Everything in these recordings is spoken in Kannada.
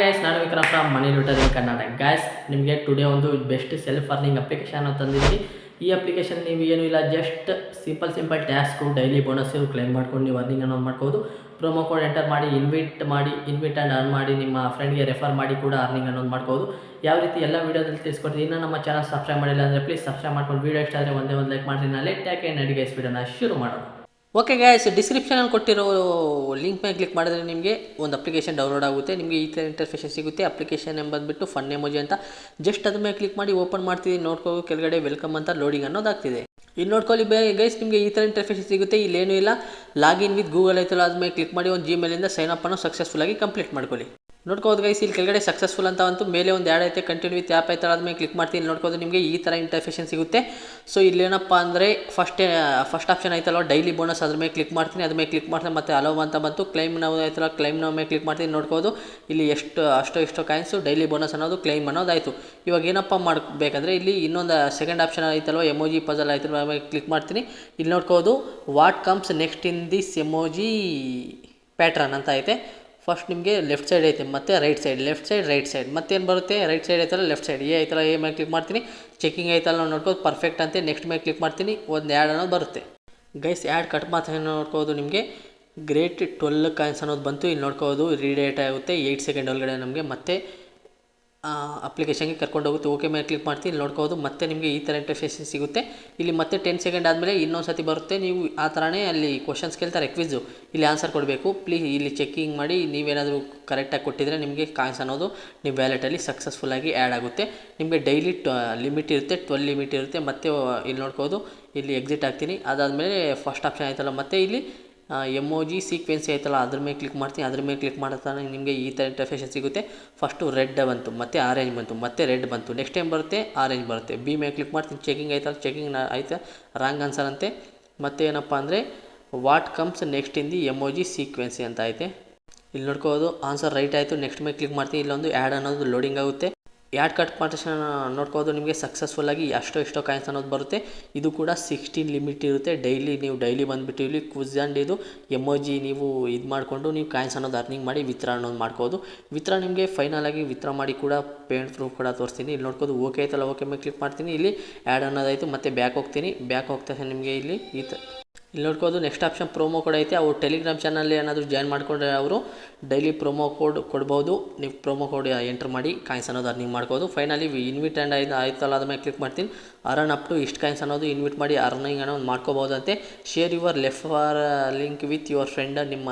ಗೈಸ್, ನಾನು Vikram from money looter in Karnataka. Guys, ನಿಮಗೆ ಟುಡೇ ಒಂದು ಬೆಸ್ಟ್ ಸೆಲ್ಫ್ ಅರ್ನಿಂಗ್ ಅಪ್ಲಿಕೇಶನ್ ತಂದಿದ್ದೀನಿ. ಈ ಅಪ್ಲಿಕೇಶನ್ ನೀವು ಏನೂ ಇಲ್ಲ, just simple task, daily bonus claim ಮಾಡ್ಕೊಂಡು ನೀವು ಅರ್ನಿಂಗ್ ಅನ್ನೋದು ಮಾಡ್ಬೋದು. ಪ್ರೊಮೋ ಕೋಡ್ ಎಂಟರ್ ಮಾಡಿ ಇನ್ವಿಟ್ ಆ್ಯಂಡ್ ಅರ್ನ್ ಮಾಡಿ ನಿಮ್ಮ ಫ್ರೆಂಡ್ಗೆ ರೆಫರ್ ಮಾಡಿ ಕೂಡ ಅರ್ನಿಂಗ್ ಅನ್ನೋದು ಮಾಡ್ಬೋದು. ಯಾವ ರೀತಿ ಎಲ್ಲ ವೀಡಿಯೋದಲ್ಲಿ ತಿಳಿಸ್ಕೊಡ್ತೀನಿ. ಇನ್ನೂ ನಮ್ಮ ಚಾನಲ್ ಸಬ್ಸ್ಕ್ರೈಬ್ ಮಾಡಿಲ್ಲ ಅಂದರೆ ಪ್ಲೀಸ್ ಸಬ್ಸ್ಕ್ರೈಬ್ ಮಾಡ್ಕೊಂಡು ವೀಡಿಯೋ ಇಷ್ಟ ಆದರೆ ಒಂದೇ ಒಂದು ಲೈಕ್ ಮಾಡ್ತೀನಿ. ನಾನು ಲೆಟ್ ಯಾಕೆ ನಡಿ ಗೈಸ್, ವೀಡಿಯೋನ ಶುರು ಮಾಡೋಣ. ಓಕೆ ಗೈಸ್, ಡಿಸ್ಕ್ರಿಪ್ಷನಲ್ಲಿ ಕೊಟ್ಟಿರೋ ಲಿಂಕ್ ಮೇಲೆ ಕ್ಲಿಕ್ ಮಾಡಿದ್ರೆ ನಿಮಗೆ ಒಂದು ಅಪ್ಲಿಕೇಶನ್ ಡೌನ್ಲೋಡ್ ಆಗುತ್ತೆ. ನಿಮಗೆ ಈ ಥರ ಇಂಟರ್ಫೇಸ್ ಸಿಗುತ್ತೆ. ಅಪ್ಲಿಕೇಶನ್ ಎಂಬಂದ್ಬಿಟ್ಟು ಫನ್ ಎಮೋಜಿ ಅಂತ. ಜಸ್ಟ್ ಅದ್ರ ಮೇಲೆ ಕ್ಲಿಕ್ ಮಾಡಿ ಓಪನ್ ಮಾಡ್ತೀವಿ. ನೋಡ್ಕೋ, ಕೆಳಗಡೆ ವೆಲ್ಕಮ್ ಅಂತ ಲೋಡಿಂಗ್ ಅನ್ನೋದಾಗ್ತಿದೆ. ಇಲ್ಲಿ ನೋಡ್ಕೊಳ್ಳಿ ಗೈಸ್, ನಿಮಗೆ ಈ ಥರ ಇಂಟರ್ಫೇಸ್ ಸಿಗುತ್ತೆ. ಇಲ್ಲೇನೂ ಇಲ್ಲ, ಲಾಗಿನ್ ವಿತ್ ಗೂಗಲ್ ಐತಲ್ಲ, ಅದ್ಮೇಲೆ ಕ್ಲಿಕ್ ಮಾಡಿ ಒಂದು ಜಿಮೇಲಿಂದ ಸೈನ್ ಅಪ್ ಅನ್ನೋ ಸಕ್ಸಸ್ಫುಲ್ಲಾಗಿ ಕಂಪ್ಲೀಟ್ ಮಾಡ್ಕೊಳ್ಳಿ. ನೋಡ್ಕೋದು ಗೈಸ್, ಇಲ್ಲಿ ಕೆಳಗಡೆ ಸಕ್ಸಸ್ಫುಲ್ ಅಂತ ಅಂತು ಮೇಲೆ ಒಂದು ಆ್ಯಡ್ ಐತೆ, ಕಂಟಿನ್ಯೂ ವಿತ್ ಆ್ಯಪ್ ಐತಲ್ಲ, ಅದ್ಮೇಲೆ ಕ್ಲಿಕ್ ಮಾಡ್ತೀನಿ. ಇಲ್ಲಿ ನೋಡ್ಕೋದು ನಿಮಗೆ ಈ ಥರ ಇಂಟರ್ಫೇಷನ್ ಸಿಗುತ್ತೆ. ಸೊ ಇಲ್ಲೇನಪ್ಪ ಅಂದರೆ ಫಸ್ಟ್ ಆಪ್ಷನ್ ಐತಲ್ಲ ಡೈಲಿ ಬೋನಸ್, ಅದ್ರ ಮೇಲೆ ಕ್ಲಿಕ್ ಮಾಡ್ತೀನಿ. ಅದ್ರ ಮೇಲೆ ಕ್ಲಿಕ್ ಮಾಡ್ತೀನಿ, ಮತ್ತೆ ಅಲೋ ಅಂತ ಬಂತು. ಕ್ಲೈಮ್ ನಾವು ಐತಲ್ಲ, ಕ್ಲೈಮ್ ನಾವು ಮೇಲೆ ಕ್ಲಿಕ್ ಮಾಡ್ತೀನಿ. ನೋಡ್ಕೋದು ಇಲ್ಲಿ ಎಷ್ಟು ಕಾಯಿನ್ಸು ಡೈಲಿ ಬೋನಸ್ ಅನ್ನೋದು ಕ್ಲೈಮ್ ಅನ್ನೋದಾಯಿತು. ಇವಾಗ ಏನಪ್ಪ ಮಾಡಬೇಕಂದ್ರೆ ಇಲ್ಲಿ ಇನ್ನೊಂದು ಸೆಕೆಂಡ್ ಆಪ್ಷನ್ ಐತಲ್ವ, ಎಮೋಜಿ ಪಜಲ್ ಆಯ್ತು, ಆಮೇಲೆ ಕ್ಲಿಕ್ ಮಾಡ್ತೀನಿ. ಇಲ್ಲಿ ನೋಡ್ಕೋದು what comes next in this emoji pattern ಅಂತ ಐತೆ. ಫಸ್ಟ್ ನಿಮಗೆ ಲೆಫ್ಟ್ ಸೈಡ್ ಐತೆ, ಮತ್ತು right side, left side right side, ಮತ್ತೇನು ಬರುತ್ತೆ, ರೈಟ್ ಸೈಡ್ ಐತಲ್ಲ, ಲೆಫ್ಟ್ ಸೈಡ್ ಎ ಐತಲ್ಲ, ಎ ಮೇಲೆ ಕ್ಲಿಕ್ ಮಾಡ್ತೀನಿ. ಚೆಕಿಂಗ್ ಐತಲ್ಲ ನೋಡ್ಕೋದು, ಪರ್ಫೆಕ್ಟ್ ಅಂತೆ. ನೆಕ್ಸ್ಟ್ ಮೇಲೆ ಕ್ಲಿಕ್ ಮಾಡ್ತೀನಿ, ಒಂದು ಆ್ಯಡ್ ಅನ್ನೋದು ಬರುತ್ತೆ. ಗೈಸ್, ಆ್ಯಡ್ ಕಟ್ ಮಾತ್ರ ನೋಡ್ಕೋದು ನಿಮಗೆ ಗ್ರೇಟ್ 12 ಕಾಯಿನ್ಸ್ ಅನ್ನೋದು ಬಂತು. ಇಲ್ಲಿ ನೋಡ್ಕೋದು ರೀಡೇಟ್ ಆಗುತ್ತೆ 8 ಸೆಕೆಂಡ್ ಒಳಗಡೆ ನಮಗೆ ಮತ್ತೆ ಅಪ್ಲಿಕೇಶನ್ಗೆ ಕರ್ಕೊಂಡು ಹೋಗುತ್ತೆ. ಓಕೆ ಮೇಲೆ ಕ್ಲಿಕ್ ಮಾಡ್ತೀನಿ. ಇಲ್ಲಿ ನೋಡ್ಕೋದು ಮತ್ತೆ ನಿಮಗೆ ಈ ಥರ ಇಂಟರ್ಫೇಸ್ ಸಿಗುತ್ತೆ. ಇಲ್ಲಿ ಮತ್ತೆ 10 ಸೆಕೆಂಡ್ ಆದಮೇಲೆ ಇನ್ನೊಂದು ಸತಿ ಬರುತ್ತೆ. ನೀವು ಆ ಥರನೇ ಅಲ್ಲಿ ಕ್ವಶನ್ಸ್ ಕೇಳ್ತಾರೆ, ಕ್ವಿಝು, ಇಲ್ಲಿ ಆನ್ಸರ್ ಕೊಡಬೇಕು. ಪ್ಲೀಸ್ ಇಲ್ಲಿ ಚೆಕಿಂಗ್ ಮಾಡಿ, ನೀವೇನಾದರೂ ಕರೆಕ್ಟಾಗಿ ಕೊಟ್ಟಿದ್ರೆ ನಿಮಗೆ ಕಾಯಿನ್ಸ್ ಅನ್ನೋದು ನಿಮ್ಮ ವ್ಯಾಲೆಟಲ್ಲಿ ಸಕ್ಸಸ್ಫುಲ್ಲಾಗಿ ಆ್ಯಡ್ ಆಗುತ್ತೆ. ನಿಮಗೆ ಡೈಲಿ ಲಿಮಿಟ್ ಇರುತ್ತೆ, 12 ಲಿಮಿಟ್ ಇರುತ್ತೆ. ಮತ್ತೆ ಇಲ್ಲಿ ನೋಡ್ಕೋದು ಇಲ್ಲಿ ಎಕ್ಸಿಟ್ ಆಗ್ತೀನಿ. ಅದಾದಮೇಲೆ ಫಸ್ಟ್ ಆಪ್ಷನ್ ಆಯ್ತಲ್ಲ, ಮತ್ತೆ ಇಲ್ಲಿ ಎಮೋಜಿ ಸೀಕ್ವೆನ್ಸಿ ಆಯ್ತಲ್ಲ, ಅದ್ರ ಮೇಲೆ ಕ್ಲಿಕ್ ಮಾಡ್ತೀನಿ. ಅದ್ರ ಮೇಲೆ ಕ್ಲಿಕ್ ಮಾಡ್ತಾನೆ ನಿಮಗೆ ಈ ಥರ ಇಂಟರ್ಫೇಸ್ ಸಿಗುತ್ತೆ. ಫಸ್ಟು ರೆಡ್ ಬಂತು, ಮತ್ತೆ ಆರೆಂಜ್ ಬಂತು, ಮತ್ತೆ ರೆಡ್ ಬಂತು. ನೆಕ್ಸ್ಟ್ ಟೈಮ್ ಬರುತ್ತೆ ಆರೆಂಜ್ ಬರುತ್ತೆ. ಬಿ ಮೇಲೆ ಕ್ಲಿಕ್ ಮಾಡ್ತೀನಿ. ಚೆಕಿಂಗ್ ಆಯ್ತಲ್ಲ, ಚೆಕಿಂಗ್ ಆಯ್ತಾ, ರಾಂಗ್ ಆನ್ಸರ್ ಅಂತೆ. ಮತ್ತೆ ಏನಪ್ಪ ಅಂದರೆ what comes next in the emoji sequence ಅಂತ ಐತೆ. ಇಲ್ಲಿ ನೋಡ್ಕೋದು ಆನ್ಸರ್ ರೈಟ್ ಆಯಿತು. ನೆಕ್ಸ್ಟ್ ಮೇಲೆ ಕ್ಲಿಕ್ ಮಾಡ್ತೀನಿ. ಇಲ್ಲೊಂದು ಆ್ಯಡ್ ಅನ್ನೋದು ಲೋಡಿಂಗ್ ಆಗುತ್ತೆ. ಆ್ಯಡ್ ಕಟ್ ಮಾಡಿದ ನೋಡ್ಕೋದು ನಿಮಗೆ ಸಕ್ಸಸ್ಫುಲ್ಲಾಗಿ ಎಷ್ಟೋ ಕಾಯಿನ್ಸ್ ಅನ್ನೋದು ಬರುತ್ತೆ. ಇದು ಕೂಡ 16 ಲಿಮಿಟ್ ಇರುತ್ತೆ. ಡೈಲಿ ಬಂದುಬಿಟ್ಟು ಇಲ್ಲಿ ಕ್ವಿಝ್ ಆ್ಯಂಡ್ ಇದು ಎಮೋಜಿ ನೀವು ಇದು ಮಾಡಿಕೊಂಡು ನೀವು ಕಾಯಿನ್ಸ್ ಅನ್ನೋದು ಅರ್ನಿಂಗ್ ಮಾಡಿ ವಿತ್ಡ್ರಾ ಅನ್ನೋದು ಮಾಡ್ಕೋದು. ವಿತ್ಡ್ರಾ ನಿಮಗೆ ಫೈನಲಾಗಿ ವಿತ್ಡ್ರಾ ಮಾಡಿ ಕೂಡ ಪೇಮೆಂಟ್ ಪ್ರೂಫ್ ಕೂಡ ತೋರಿಸ್ತೀನಿ. ಇಲ್ಲಿ ನೋಡ್ಕೋದು ಓಕೆ ಆಯ್ತಲ್ಲ, ಓಕೆ ಮೇಲೆ ಕ್ಲಿಕ್ ಮಾಡ್ತೀನಿ. ಇಲ್ಲಿ ಆ್ಯಡ್ ಅನ್ನೋದಾಯಿತು. ಮತ್ತೆ ಬ್ಯಾಕ್ ಹೋಗ್ತೀನಿ. ಬ್ಯಾಕ್ ಹೋಗ್ತಾ ನಿಮಗೆ ಇಲ್ಲಿ ಇಲ್ಲಿ ನೋಡ್ಕೋದು ನೆಕ್ಸ್ಟ್ ಆಪ್ಷನ್ ಪ್ರೊಮೋ ಕೋಡ್ ಐತೆ. ಅವ್ರು ಟೆಲಿಗ್ರಾಮ್ ಚಾನಲ್ಲಿ ಏನಾದರೂ ಜಾಯ್ನ್ ಮಾಡಿಕೊಂಡ್ರೆ ಅವರು ಡೈಲಿ ಪ್ರೊಮೋ ಕೋಡ್ ಕೊಡ್ಬೋದು. ನೀವು ಪ್ರೊಮೋ ಕೋಡ್ ಎಂಟ್ರ್ ಮಾಡಿ ಕಾಯಿನ್ಸ್ ಅನ್ನೋದು ಅರ್ನಿಂಗ್ ಮಾಡ್ಬೋದು. ಫೈನಲಿ ಇನ್ವಿಟ್ ಆ್ಯಂಡ್ ಆಯ್ತಲ್ಲ, ಅದ್ರ ಮೇಲೆ ಕ್ಲಿಕ್ ಮಾಡ್ತೀನಿ. ಅರ್ನ್ ಅಪ್ ಟು ಇಷ್ಟು ಕಾಯಿನ್ಸ್ ಅನ್ನೋದು ಇನ್ವಿಟ್ ಮಾಡಿ ಅರ್ನಿಂಗ್ ಅನ್ನೋದು ಮಾಡ್ಕೋಬೋದಂತೆ. Share your refer link with your friend. ನಿಮ್ಮ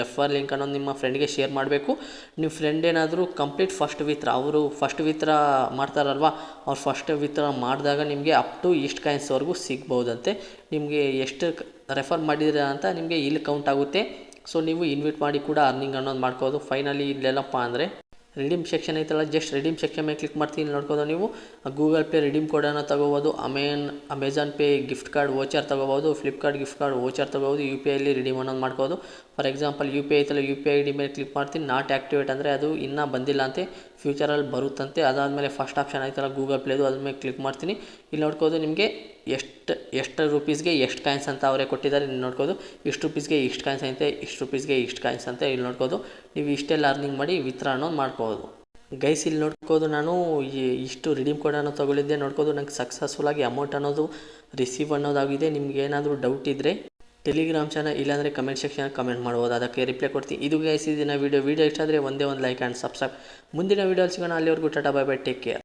ರೆಫರ್ ಲಿಂಕ್ ಅನ್ನೋದು ನಿಮ್ಮ ಫ್ರೆಂಡ್ಗೆ ಶೇರ್ ಮಾಡಬೇಕು. ನಿಮ್ಮ ಫ್ರೆಂಡ್ ಏನಾದರೂ ಕಂಪ್ಲೀಟ್ ಫಸ್ಟ್ ವಿತ್ಡ್ರಾ, ಅವರು ಫಸ್ಟ್ ವಿತ್ಡ್ರಾ ಮಾಡ್ತಾರಲ್ವ, ಅವ್ರು ಫಸ್ಟ್ ವಿತ್ಡ್ರಾ ಮಾಡಿದಾಗ ನಿಮಗೆ ಅಪ್ ಟು ಇಷ್ಟು ಕಾಯಿನ್ಸ್ವರೆಗೂ ಸಿಗ್ಬೋದಂತೆ. ನಿಮಗೆ ಎಷ್ಟು ರೆಫರ್ ಮಾಡಿದ್ದೀರಾ ಅಂತ ನಿಮಗೆ ಇಲ್ಲಿ ಕೌಂಟ್ ಆಗುತ್ತೆ. ಸೊ ನೀವು ಇನ್ವಿಟ್ ಮಾಡಿ ಕೂಡ ಅರ್ನಿಂಗ್ ಅನ್ನೋದು ಮಾಡ್ಕೋದು. ಫೈನಲಿ ಇಲ್ಲೆಲ್ಲಪ್ಪ ಅಂದರೆ ರಿಡೀಮ್ ಸೆಕ್ಷನ್ ಐತಲ್ಲ, ಜಸ್ಟ್ ರಿಡೀಮ್ ಸೆಕ್ಷನ್ ಮೇಲೆ ಕ್ಲಿಕ್ ಮಾಡ್ತೀನಿ. ಇಲ್ಲಿ ನೋಡ್ಕೋದು ನೀವು ಗೂಗಲ್ ಪೇ ರಿಡೀಮ್ ಕೋಡನ್ನು ತೊಗೋಬೋದು. Amazon Pay gift card voucher ತೊಗೋಬೋದು. ಫ್ಲಿಪ್ಕಾರ್ಟ್ ಗಿಫ್ಟ್ ಕಾರ್ಡ್ ವೋಚರ್ ತೊಗೋಬೋದು. ಯು ಪಿ ಐಲಿ ರಿಡೀಮ್ ಅನ್ನೋದು ಮಾಡ್ಕೋದು. For example U P I ಐತಲ್ಲ, ಯು ಪಿ ಐ ಡಿ ಮೇಲೆ ಕ್ಲಿಕ್ ಮಾಡ್ತೀನಿ. ನಾಟ್ ಆ್ಯಕ್ಟಿವೇಟ್ ಅಂದರೆ ಅದು ಇನ್ನೂ ಬಂದಿಲ್ಲ ಅಂತೆ, ಫ್ಯೂಚರಲ್ಲಿ ಬರುತ್ತಂತೆ. ಅದಾದಮೇಲೆ ಫಸ್ಟ್ ಆಪ್ಷನ್ ಆಯ್ತಲ್ಲ ಗೂಗಲ್ ಪ್ಲೇದು, ಅದ್ರ ಮೇಲೆ ಕ್ಲಿಕ್ ಮಾಡ್ತೀನಿ. ಇಲ್ಲಿ ನೋಡ್ಕೋದು ನಿಮಗೆ ಎಷ್ಟು ರುಪೀಸ್ಗೆ ಎಷ್ಟು ಕಾಯಿನ್ಸ್ ಅಂತ ಅವರೇ ಕೊಟ್ಟಿದ್ದಾರೆ. ಇಲ್ಲಿ ನೋಡ್ಕೋದು ಇಷ್ಟು ರುಪೀಸ್ಗೆ ಇಷ್ಟು ಕಾಯಿನ್ಸ್ ಐತೆ, ಇಷ್ಟು ರುಪೀಸ್ಗೆ ಇಷ್ಟು ಕಾಯಿನ್ಸ್ ಅಂತ. ಇಲ್ಲಿ ನೋಡ್ಕೋದು ನೀವು ಇಷ್ಟೆಲ್ಲ ಅರ್ನಿಂಗ್ ಮಾಡಿ ವಿತ್ಡ್ರಾ ಅನ್ನೋದು ಮಾಡ್ಕೋಬೋದು. ಗೈಸ್, ಇಲ್ಲಿ ನೋಡ್ಕೋದು ನಾನು ಇಷ್ಟು ರಿಡೀಮ್ ಕೋಡನ್ನು ತೊಗೊಳಿದ್ದೆ. ನೋಡ್ಕೋದು ನಂಗೆ ಸಕ್ಸಸ್ಫುಲ್ಲಾಗಿ ಅಮೌಂಟ್ ಅನ್ನೋದು ರಿಸೀವ್ ಅನ್ನೋದಾಗಿದೆ. ನಿಮ್ಗೆ ಏನಾದರೂ ಡೌಟ್ ಇದ್ದರೆ ಟೆಲಿಗ್ರಾಮ್ ಚಾನಲ್ ಇಲ್ಲಾಂದರೆ ಕಮೆಂಟ್ ಸೆಕ್ಷನ್ ಕಮೆಂಟ್ ಮಾಡ್ಬೋದು, ಅದಕ್ಕೆ ರಿಪ್ಲೈ ಕೊಡ್ತೀನಿ. ಇದು ಗೈಸ್ ಇದನ್ನ ವಿಡಿಯೋ ಇಷ್ಟ ಆದರೆ ಒಂದೇ ಒಂದು ಲೈಕ್ ಆ್ಯಂಡ್ ಸಬ್ಸ್ಕ್ರೈಬ್. ಮುಂದಿನ ವೀಡಿಯೋಲಿ ಸಿಗೋಣ. ಅಲ್ಲಿವರೆಗೂ Tata, bye bye, take care.